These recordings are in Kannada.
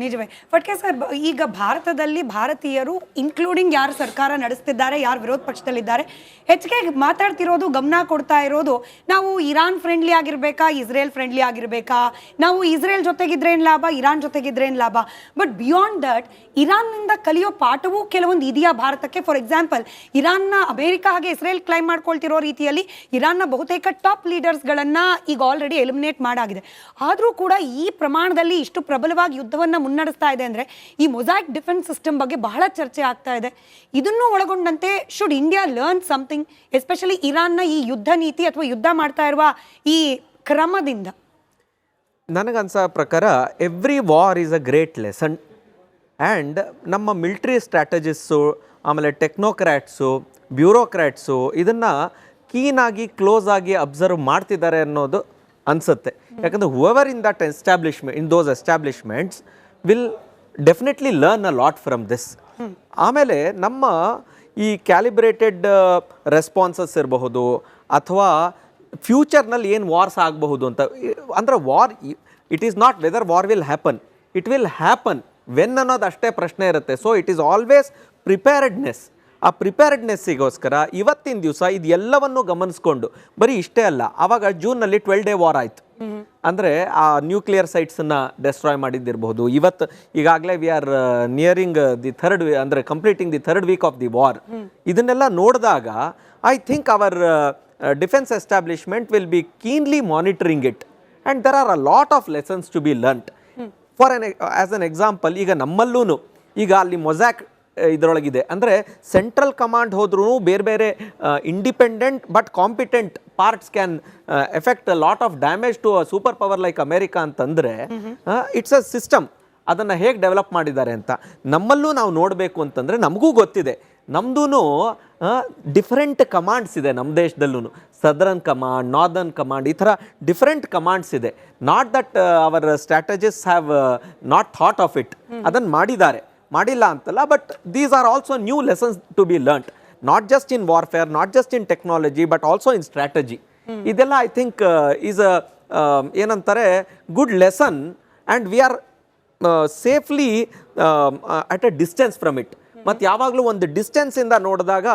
ನಿಜವೇ. ಫಟ್ಕೆ ಸರ್, ಈಗ ಭಾರತದಲ್ಲಿ ಭಾರತೀಯರು ಇನ್ಕ್ಲೂಡಿಂಗ್ ಯಾರು ಸರ್ಕಾರ ನಡೆಸ್ತಿದ್ದಾರೆ, ಯಾರು ವಿರೋಧ ಪಕ್ಷದಲ್ಲಿದ್ದಾರೆ, ಹೆಚ್ಚಿಗೆ ಮಾತಾಡ್ತಿರೋದು, ಗಮನ ಕೊಡ್ತಾ ಇರೋದು, ನಾವು ಇರಾನ್ ಫ್ರೆಂಡ್ಲಿ ಆಗಿರ್ಬೇಕಾ, ಇಸ್ರೇಲ್ ಫ್ರೆಂಡ್ಲಿ ಆಗಿರ್ಬೇಕಾ, ನಾವು ಇಸ್ರೇಲ್ ಜೊತೆಗಿದ್ರೇನು ಲಾಭ, ಇರಾನ್ ಜೊತೆಗಿದ್ರೇನು ಲಾಭ. ಬಟ್ ಬಿಯಾಂಡ್ ದಟ್ ಇರಾನ್ನಿಂದ ಕಲಿಯೋ ಪಾಠವೂ ಕೆಲವೊಂದು ಇದೆಯಾ ಭಾರತಕ್ಕೆ? ಫಾರ್ ಎಕ್ಸಾಂಪಲ್, ಇರಾನ್ನ ಅಮೆರಿಕ ಹಾಗೆ ಇಸ್ರೇಲ್ ಕ್ಲೈಮ್ ಮಾಡ್ಕೊಳ್ತಿರೋ ರೀತಿಯಲ್ಲಿ ಇರಾನ್ನ ಬಹುತೇಕ ಟಾಪ್ ಲೀಡರ್ಸ್ಗಳನ್ನು ಈಗ ಆಲ್ರೆಡಿ ಎಲಿಮಿನೇಟ್ ಮಾಡಾಗಿದೆ. ಆದರೂ ಕೂಡ ಈ ಪ್ರಮಾಣದಲ್ಲಿ ಇಷ್ಟು ಪ್ರಬಲವಾಗಿ ಯುದ್ಧವನ್ನು ಮುನ್ನಡೆಸ್ತಾ ಇದೆ ಅಂದರೆ ಈ ಮೊಸಾಯಿಕ್ ಡಿಫೆನ್ಸ್ ಸಿಸ್ಟಮ್ ಬಗ್ಗೆ ಬಹಳ ಚರ್ಚೆ ಆಗ್ತಾ ಇದೆ. ಇದನ್ನು ಒಳಗೊಂಡಂತೆ should India learn something, especially ಇರಾನ್ನ ಈ ಯುದ್ಧ ನೀತಿ ಅಥವಾ ಯುದ್ಧ ಮಾಡ್ತಾ ಇರುವ ಈ ಕ್ರಮದಿಂದ? ನನಗನ್ಸೋ ಪ್ರಕಾರ every war is a great lesson. And ನಮ್ಮ ಮಿಲ್ಟ್ರಿ ಸ್ಟ್ರಾಟಜಿಸ್ಟು, ಆಮೇಲೆ ಟೆಕ್ನೋಕ್ರ್ಯಾಟ್ಸು, ಬ್ಯೂರೋಕ್ರ್ಯಾಟ್ಸು ಇದನ್ನು ಕ್ಲೀನಾಗಿ ಕ್ಲೋಸ್ ಆಗಿ ಅಬ್ಸರ್ವ್ ಮಾಡ್ತಿದ್ದಾರೆ ಅನ್ನೋದು ಅನಿಸುತ್ತೆ. ಯಾಕಂದರೆ whoever in that establishment, in those establishments will definitely learn a lot from this. ಆಮೇಲೆ ನಮ್ಮ ಈ ಕ್ಯಾಲಿಬ್ರೇಟೆಡ್ ರೆಸ್ಪಾನ್ಸಸ್ ಇರಬಹುದು, ಅಥವಾ ಫ್ಯೂಚರ್ನಲ್ಲಿ ಏನು ವಾರ್ಸ್ ಆಗಬಹುದು ಅಂತ. ಅಂದರೆ war, it is not whether war will happen, it will happen when ಅನ್ನೋದು ಅಷ್ಟೇ ಪ್ರಶ್ನೆ ಇರುತ್ತೆ. So it is always preparedness. ಆ ಪ್ರಿಪೇರ್ಡ್ನೆಸ್ಸಿಗೋಸ್ಕರ ಇವತ್ತಿನ ದಿವಸ ಇದು ಎಲ್ಲವನ್ನು ಗಮನಿಸ್ಕೊಂಡು, ಬರೀ ಇಷ್ಟೇ ಅಲ್ಲ, ಆವಾಗ ಜೂನ್ನಲ್ಲಿ 12 ಡೇ ವಾರ್ ಆಯಿತು. ಅಂದರೆ ಆ ನ್ಯೂಕ್ಲಿಯರ್ ಸೈಟ್ಸನ್ನು ಡೆಸ್ಟ್ರಾಯ್ ಮಾಡಿದ್ದಿರಬಹುದು. ಇವತ್ತು ಈಗಾಗಲೇ we are nearing the third, ಅಂದರೆ completing the third week of the war. ಇದನ್ನೆಲ್ಲ ನೋಡಿದಾಗ I think our defence establishment will be keenly monitoring it, and there are a lot of lessons to be learned. As an example, ಈಗ ನಮ್ಮಲ್ಲೂ ಈಗ ಅಲ್ಲಿ ಮೊಸಾಕ್ ಇದರೊಳಗಿದೆ. ಅಂದರೆ ಸೆಂಟ್ರಲ್ ಕಮಾಂಡ್ ಹೋದ್ರೂ ಬೇರೆ ಬೇರೆ independent but competent parts can effect a lot of damage to a super power like America ಅಂತಂದರೆ ಇಟ್ಸ್ ಅ ಸಿಸ್ಟಮ್. ಅದನ್ನು ಹೇಗೆ ಡೆವಲಪ್ ಮಾಡಿದ್ದಾರೆ ಅಂತ ನಮ್ಮಲ್ಲೂ ನಾವು ನೋಡಬೇಕು ಅಂತಂದರೆ ನಮಗೂ ಗೊತ್ತಿದೆ. ನಮ್ಮದೂ ಡಿಫರೆಂಟ್ ಕಮಾಂಡ್ಸ್ ಇದೆ ನಮ್ಮ ದೇಶದಲ್ಲೂ. ಸದರ್ನ್ ಕಮಾಂಡ್, ನಾರ್ದರ್ನ್ ಕಮಾಂಡ್, ಈ ಥರ ಡಿಫರೆಂಟ್ ಕಮಾಂಡ್ಸ್ ಇದೆ. Not that our strategist have not thought of it. ಅದನ್ನು ಮಾಡಿಲ್ಲ ಅಂತಲ್ಲ, but these are also new lessons to be learned, not just in warfare, not just in technology, but also in strategy. ಇದೆಲ್ಲ ಐ ಥಿಂಕ್ ಈಸ್ ಅ ಏನಂತಾರೆ good lesson, and we are safely at a distance from it. ಮತ್ತು ಯಾವಾಗಲೂ ಒಂದು ಡಿಸ್ಟೆನ್ಸಿಂದ ನೋಡಿದಾಗ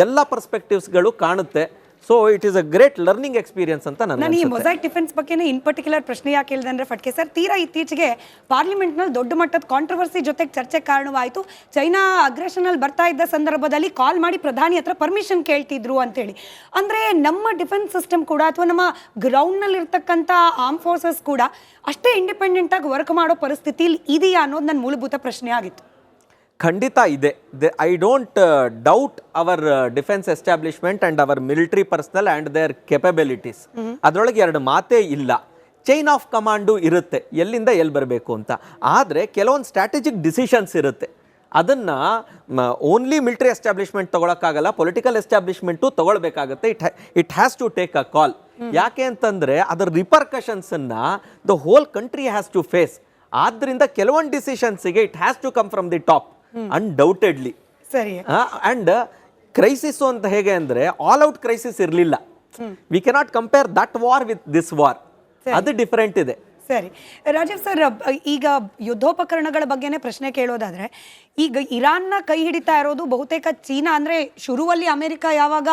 ಎಲ್ಲ ಪರ್ಸ್ಪೆಕ್ಟಿವ್ಸ್ಗಳು ಕಾಣುತ್ತೆ. So it is a great learning experience ಅಂತ ನಾನು ಈ ಮೊಸಾಯಿಕ್ ಡಿಫೆನ್ಸ್ ಬಗ್ಗೆನೇ ಇನ್ ಪರ್ಟಿಕ್ಯುಲರ್ ಪ್ರಶ್ನೆ ಯಾಕೆ ಹೇಳಿದೆ ಅಂದರೆ, ಫಟ್ಕೆ ಸರ್, ತೀರಾ ಇತ್ತೀಚೆಗೆ ಪಾರ್ಲಿಮೆಂಟ್ನಲ್ಲಿ ದೊಡ್ಡ ಮಟ್ಟದ ಕಾಂಟ್ರವರ್ಸಿ ಜೊತೆಗೆ ಚರ್ಚೆ ಕಾರಣವಾಯಿತು. ಚೈನಾ ಅಗ್ರೆಷನಲ್ಲಿ ಬರ್ತಾ ಇದ್ದ ಸಂದರ್ಭದಲ್ಲಿ ಕಾಲ್ ಮಾಡಿ ಪ್ರಧಾನಿ ಹತ್ರ ಪರ್ಮಿಷನ್ ಕೇಳ್ತಿದ್ರು ಅಂತೇಳಿ. ಅಂದರೆ ನಮ್ಮ ಡಿಫೆನ್ಸ್ ಸಿಸ್ಟಮ್ ಕೂಡ, ಅಥವಾ ನಮ್ಮ ಗ್ರೌಂಡ್ನಲ್ಲಿ ಇರ್ತಕ್ಕಂಥ ಆರ್ಮ್ ಫೋರ್ಸಸ್ ಕೂಡ ಅಷ್ಟೇ ಇಂಡಿಪೆಂಡೆಂಟಾಗಿ ವರ್ಕ್ ಮಾಡೋ ಪರಿಸ್ಥಿತಿ ಇದೆಯಾ ಅನ್ನೋದು ನನ್ನ ಮೂಲಭೂತ ಪ್ರಶ್ನೆ ಆಗಿತ್ತು. ಖಂಡಿತ ಇದೆ. I don't doubt our defence establishment and our military personnel and their capabilities. ಅದರೊಳಗೆ ಎರಡು ಮಾತೇ ಇಲ್ಲ. ಚೈನ್ ಆಫ್ ಕಮಾಂಡು ಇರುತ್ತೆ, ಎಲ್ಲಿಂದ ಎಲ್ಲಿ ಬರಬೇಕು ಅಂತ. ಆದರೆ ಕೆಲವೊಂದು ಸ್ಟ್ರಾಟಜಿಕ್ ಡಿಸಿಷನ್ಸ್ ಇರುತ್ತೆ, ಅದನ್ನು ಓನ್ಲಿ ಮಿಲಿಟರಿ ಎಸ್ಟಾಬ್ಲಿಷ್ಮೆಂಟ್ ತೊಗೊಳಕ್ಕಾಗಲ್ಲ, ಪೊಲಿಟಿಕಲ್ ಎಸ್ಟಾಬ್ಲಿಷ್ಮೆಂಟು ತೊಗೊಳ್ಬೇಕಾಗತ್ತೆ. It has to take a call. ಯಾಕೆ ಅಂತಂದರೆ ಅದರ ರಿಪರ್ಕಷನ್ಸನ್ನು the whole country has to face. ಆದ್ದರಿಂದ ಕೆಲವೊಂದು ಡಿಸಿಷನ್ಸಿಗೆ it has to come from the top undoubtedly. ಸರಿ. ಅಂಡ್ ಕ್ರೈಸಿಸ್ ಅಂತ ಹೇಗೆ ಅಂದರೆ ಆಲ್ ಔಟ್ ಕ್ರೈಸಿಸ್ ಇರಲಿಲ್ಲ. We cannot compare that war with this war. ಅದು ಡಿಫರೆಂಟ್ ಇದೆ. ಸರಿ ರಾಜೀವ್ ಸರ್, ಈಗ ಯುದ್ಧೋಪಕರಣಗಳ ಬಗ್ಗೆನೇ ಪ್ರಶ್ನೆ ಕೇಳೋದಾದ್ರೆ, ಈಗ ಇರಾನ್ನ ಕೈ ಹಿಡಿತಾ ಇರೋದು ಬಹುತೇಕ ಚೀನಾ. ಅಂದರೆ ಶುರುವಲ್ಲಿ ಅಮೆರಿಕ ಯಾವಾಗ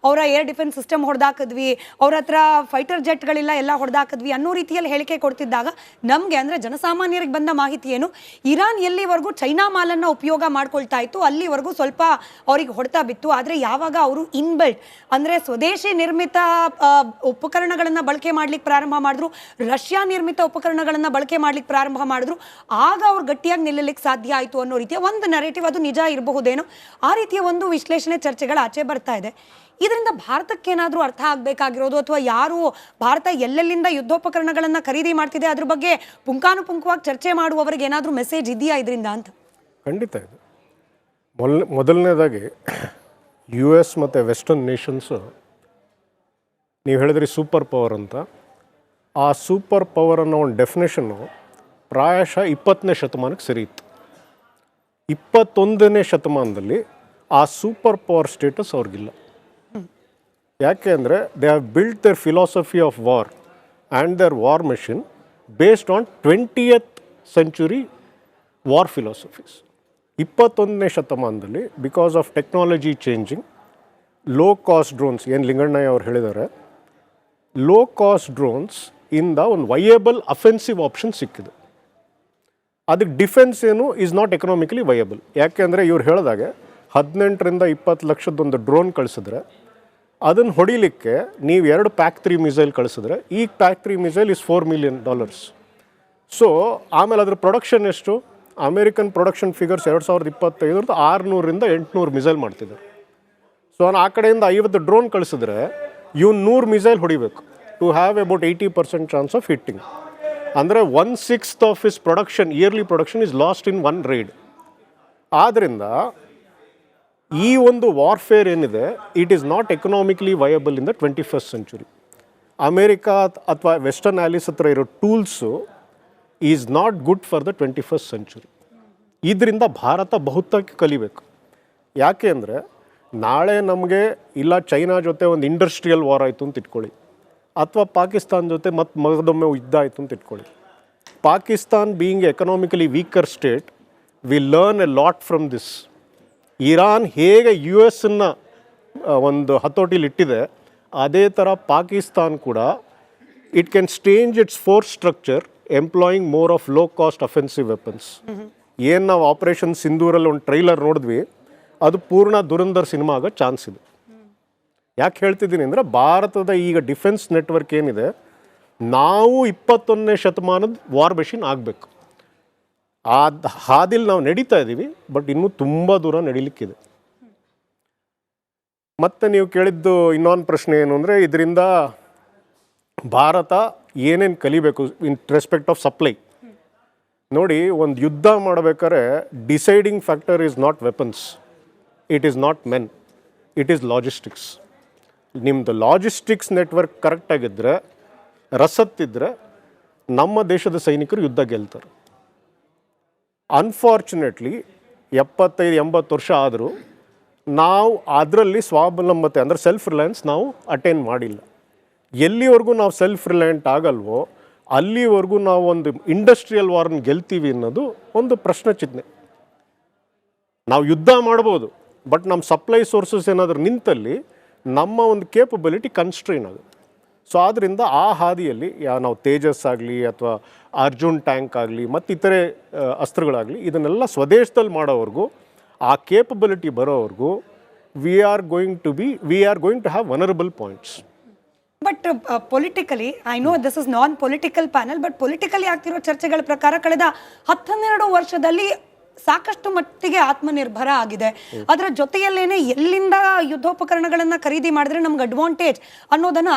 ಅವರ ಏರ್ ಡಿಫೆನ್ಸ್ ಸಿಸ್ಟಮ್ ಹೊಡೆದಾಕಿದ್ವಿ, ಅವ್ರ ಹತ್ರ ಫೈಟರ್ ಜೆಟ್ಗಳಿಲ್ಲ, ಎಲ್ಲ ಹೊಡೆದಾಕಿದ್ವಿ ಅನ್ನೋ ರೀತಿಯಲ್ಲಿ ಹೇಳಿಕೆ ಕೊಡ್ತಿದ್ದಾಗ ನಮಗೆ, ಅಂದರೆ ಜನಸಾಮಾನ್ಯರಿಗೆ ಬಂದ ಮಾಹಿತಿ ಏನು, ಇರಾನ್ ಎಲ್ಲಿವರೆಗೂ ಚೈನಾ ಮಾಲನ್ನು ಉಪಯೋಗ ಮಾಡ್ಕೊಳ್ತಾ ಇತ್ತು ಅಲ್ಲಿವರೆಗೂ ಸ್ವಲ್ಪ ಅವ್ರಿಗೆ ಹೊಡೆತ ಬಿತ್ತು. ಆದರೆ ಯಾವಾಗ ಅವರು ಇನ್ಬಿಲ್ಟ್, ಅಂದರೆ ಸ್ವದೇಶಿ ನಿರ್ಮಿತ ಉಪಕರಣಗಳನ್ನು ಬಳಕೆ ಮಾಡ್ಲಿಕ್ಕೆ ಪ್ರಾರಂಭ ಮಾಡಿದ್ರು, ರಷ್ಯಾ ನಿರ್ಮಿತ ಉಪಕರಣಗಳನ್ನು ಬಳಕೆ ಮಾಡ್ಲಿಕ್ಕೆ ಪ್ರಾರಂಭ ಮಾಡಿದ್ರು, ಆಗ ಅವ್ರು ಗಟ್ಟಿಯಾಗಿ ನಿಲ್ಲಲಿಕ್ಕೆ ಸಾಧ್ಯ ಆಯಿತು ಅನ್ನೋ ರೀತಿಯ ಒಂದು ನರೇಟಿವ್, ಅದು ನಿಜ ಇರಬಹುದೇನೋ, ಆ ರೀತಿಯ ಒಂದು ವಿಶ್ಲೇಷಣೆ ಚರ್ಚೆಗಳು ಆಚೆ ಬರ್ತಾ ಇದೆ. ಇದರಿಂದ ಭಾರತಕ್ಕೇನಾದರೂ ಅರ್ಥ ಆಗಬೇಕಾಗಿರೋದು, ಅಥವಾ ಯಾರು ಭಾರತ ಎಲ್ಲೆಲ್ಲಿಂದ ಯುದ್ಧೋಪಕರಣಗಳನ್ನು ಖರೀದಿ ಮಾಡ್ತಿದೆ ಅದ್ರ ಬಗ್ಗೆ ಪುಂಖಾನುಪುಂಖವಾಗಿ ಚರ್ಚೆ ಮಾಡುವವರಿಗೆ ಏನಾದರೂ ಮೆಸೇಜ್ ಇದೆಯಾ ಇದರಿಂದ ಅಂತ? ಖಂಡಿತ ಇದೆ. ಮೊದಲನೇದಾಗಿ ಯು ಎಸ್ ಮತ್ತು ವೆಸ್ಟರ್ನ್ ನೇಷನ್ಸು, ನೀವು ಹೇಳಿದ್ರಿ ಸೂಪರ್ ಪವರ್ ಅಂತ. ಆ ಸೂಪರ್ ಪವರ್ ಅನ್ನೋ ಒಂದು ಡೆಫಿನೇಷನ್ನು ಪ್ರಾಯಶಃ 20ನೇ ಶತಮಾನಕ್ಕೆ ಸರಿಯಿತ್ತು. 21ನೇ ಶತಮಾನದಲ್ಲಿ ಆ ಸೂಪರ್ ಪವರ್ ಸ್ಟೇಟಸ್ ಅವ್ರಿಗಿಲ್ಲ. ಯಾಕೆ ಅಂದರೆ they have built their philosophy of war and their war machine based on 20th century war philosophies. 21ನೇ ಶತಮಾನದಲ್ಲಿ because of technology changing, low cost drones ಏನು ಲಿಂಗಣ್ಣಯ್ಯ ಅವ್ರು ಹೇಳಿದ್ದಾರೆ, ಲೋ ಕಾಸ್ಟ್ ಡ್ರೋನ್ಸ್ ಇಂದ ಒಂದು ವಯೇಬಲ್ ಅಫೆನ್ಸಿವ್ ಆಪ್ಷನ್ ಸಿಕ್ಕಿದೆ. ಅದಕ್ಕೆ ಡಿಫೆನ್ಸ್ ಏನು ಈಸ್ ನಾಟ್ ಎಕನಾಮಿಕಲಿ ವಯೇಬಲ್. ಯಾಕೆಂದರೆ ಇವ್ರು ಹೇಳಿದಾಗೆ 18ರಿಂದ 20 ಲಕ್ಷದೊಂದು ಡ್ರೋನ್ ಕಳಿಸಿದ್ರೆ ಅದನ್ನು ಹೊಡಿಲಿಕ್ಕೆ ನೀವು 2 PAC-3 ಮಿಸೈಲ್ ಕಳಿಸಿದ್ರೆ ಈ PAC-3 missile is $4 million. So ಆಮೇಲೆ ಅದ್ರ ಪ್ರೊಡಕ್ಷನ್ ಎಷ್ಟು? ಅಮೇರಿಕನ್ ಪ್ರೊಡಕ್ಷನ್ ಫಿಗರ್ಸ್ 2025 600ರಿಂದ 800 ಮಿಸೈಲ್ ಮಾಡ್ತಿದ್ದಾರೆ. ಸೊ ಆ ಕಡೆಯಿಂದ 50 ಡ್ರೋನ್ ಕಳಿಸಿದ್ರೆ ಇವ್ನು 100 ಮಿಸೈಲ್ ಹೊಡಿಬೇಕು to have about 80% chance of hitting. ಅಂದರೆ 1/6 of his production, yearly production is lost in 1 raid. ಆದ್ದರಿಂದ ಈ ಒಂದು ವಾರ್ಫೇರ್ ಏನಿದೆ it is not economically viable in the 21st century. America ಅಥವಾ ವೆಸ್ಟರ್ನ್ ಆ್ಯಲಿಸ್ ಹತ್ರ ಇರೋ tools is not good for the 21st century. ಇದರಿಂದ ಭಾರತ ಬಹುತೇಕ ಕಲಿಬೇಕು. ಯಾಕೆ ಅಂದರೆ ನಾಳೆ ನಮಗೆ ಇಲ್ಲ ಚೈನಾ ಜೊತೆ ಒಂದು ಇಂಡಸ್ಟ್ರಿಯಲ್ ವಾರ್ ಆಯಿತು ಅಂತ ಇಟ್ಕೊಳ್ಳಿ, ಅಥವಾ ಪಾಕಿಸ್ತಾನ ಜೊತೆ ಮಗದೊಮ್ಮೆ ಯುದ್ಧ ಆಯಿತು ಅಂತ ಇಟ್ಕೊಳ್ಳಿ. Pakistan being economically weaker state, we learn A lot from this. Iran ಹೇಗೆ US ಒಂದು ಹತೋಟಿಲಿಟ್ಟಿದೆ, ಅದೇ ಥರ ಪಾಕಿಸ್ತಾನ್ ಕೂಡ it can change its force structure employing more of low cost offensive weapons. ಏನು ನಾವು ಆಪರೇಷನ್ ಸಿಂಧೂರಲ್ಲಿ ಒಂದು ಟ್ರೈಲರ್ ನೋಡಿದ್ವಿ, ಅದು ಪೂರ್ಣ ದುರಂಧರ್ ಸಿನಿಮಾ ಆಗೋ ಚಾನ್ಸ್ ಇದೆ. ಯಾಕೆ ಹೇಳ್ತಿದ್ದೀನಿ ಅಂದರೆ ಭಾರತದ ಈಗ ಡಿಫೆನ್ಸ್ ನೆಟ್ವರ್ಕ್ ಏನಿದೆ, ನಾವು 21ನೇ ಶತಮಾನದ ವಾರ್ ಮೆಷಿನ್ ಆಗಬೇಕು. ಆ ಹಾದಿಲಿ ನಾವು ನಡೀತಾ ಇದ್ದೀವಿ, ಬಟ್ ಇನ್ನೂ ತುಂಬ ದೂರ ನಡೀಲಿಕ್ಕಿದೆ. ಮತ್ತು ನೀವು ಕೇಳಿದ್ದು ಇನ್ನೊಂದು ಪ್ರಶ್ನೆ ಏನು ಅಂದರೆ ಇದರಿಂದ ಭಾರತ ಏನೇನು ಕಲಿಬೇಕು ಇನ್ ರೆಸ್ಪೆಕ್ಟ್ ಆಫ್ ಸಪ್ಲೈ. ನೋಡಿ, ಒಂದು ಯುದ್ಧ ಮಾಡಬೇಕಾದ್ರೆ deciding factor is not weapons, it is not men, it is logistics. ನಿಮ್ಮದು ಲಾಜಿಸ್ಟಿಕ್ಸ್ ನೆಟ್ವರ್ಕ್ ಕರೆಕ್ಟಾಗಿದ್ದರೆ, ರಸತ್ತಿದ್ದರೆ ನಮ್ಮ ದೇಶದ ಸೈನಿಕರು ಯುದ್ಧ ಗೆಲ್ತಾರೆ. ಅನ್ಫಾರ್ಚುನೇಟ್ಲಿ 75-80 ವರ್ಷ ಆದರೂ ನಾವು ಅದರಲ್ಲಿ ಸ್ವಾವಲಂಬತೆ ಅಂದರೆ ಸೆಲ್ಫ್ ರಿಲಯನ್ಸ್ ನಾವು ಅಟೈನ್ ಮಾಡಿಲ್ಲ. ಎಲ್ಲಿವರೆಗೂ ನಾವು ಸೆಲ್ಫ್ ರಿಲಯಂಟ್ ಆಗಲ್ವೋ ಅಲ್ಲಿವರೆಗೂ ನಾವು ಒಂದು ಇಂಡಸ್ಟ್ರಿಯಲ್ ವಾರ್ನ ಗೆಲ್ತೀವಿ ಅನ್ನೋದು ಒಂದು ಪ್ರಶ್ನೆ ಚಿಹ್ನೆ. ನಾವು ಯುದ್ಧ ಮಾಡ್ಬೋದು, ಬಟ್ ನಮ್ಮ ಸಪ್ಲೈ ಸೋರ್ಸಸ್ ಏನಾದರೂ ನಿಂತಲ್ಲಿ ನಮ್ಮ ಒಂದು ಕೇಪಬಿಲಿಟಿ ಕನ್ಸ್ಟ್ರೈನ್ ಆಗುತ್ತೆ. ಸೊ ಆದ್ದರಿಂದ ಆ ಹಾದಿಯಲ್ಲಿ ನಾವು ತೇಜಸ್ ಆಗಲಿ ಅಥವಾ ಅರ್ಜುನ್ ಟ್ಯಾಂಕ್ ಆಗಲಿ ಮತ್ತು ಇತರೆ ಅಸ್ತ್ರಗಳಾಗಲಿ ಇದನ್ನೆಲ್ಲ ಸ್ವದೇಶದಲ್ಲಿ ಮಾಡೋವರೆಗೂ, ಆ ಕೇಪಬಿಲಿಟಿ ಬರೋವರೆಗೂ we are going to have vulnerable points. But politically, I know this is non political panel, but politically ಆಗ್ತಿರೋ ಚರ್ಚೆಗಳ ಪ್ರಕಾರ ಕಳೆದ 12 ವರ್ಷದಲ್ಲಿ ಸಾಕಷ್ಟು ಮಟ್ಟಿಗೆ ಆತ್ಮನಿರ್ಭರ ಆಗಿದೆ. ಅದರ ಜೊತೆಯಲ್ಲೇನೆ ಎಲ್ಲಿಂದ ಯುದ್ಧೋಪಕರಣಗಳನ್ನ ಖರೀದಿ ಮಾಡಿದ್ರೆ ನಮ್ಗೆ ಅಡ್ವಾಂಟೇಜ್ ಅನ್ನೋದನ್ನ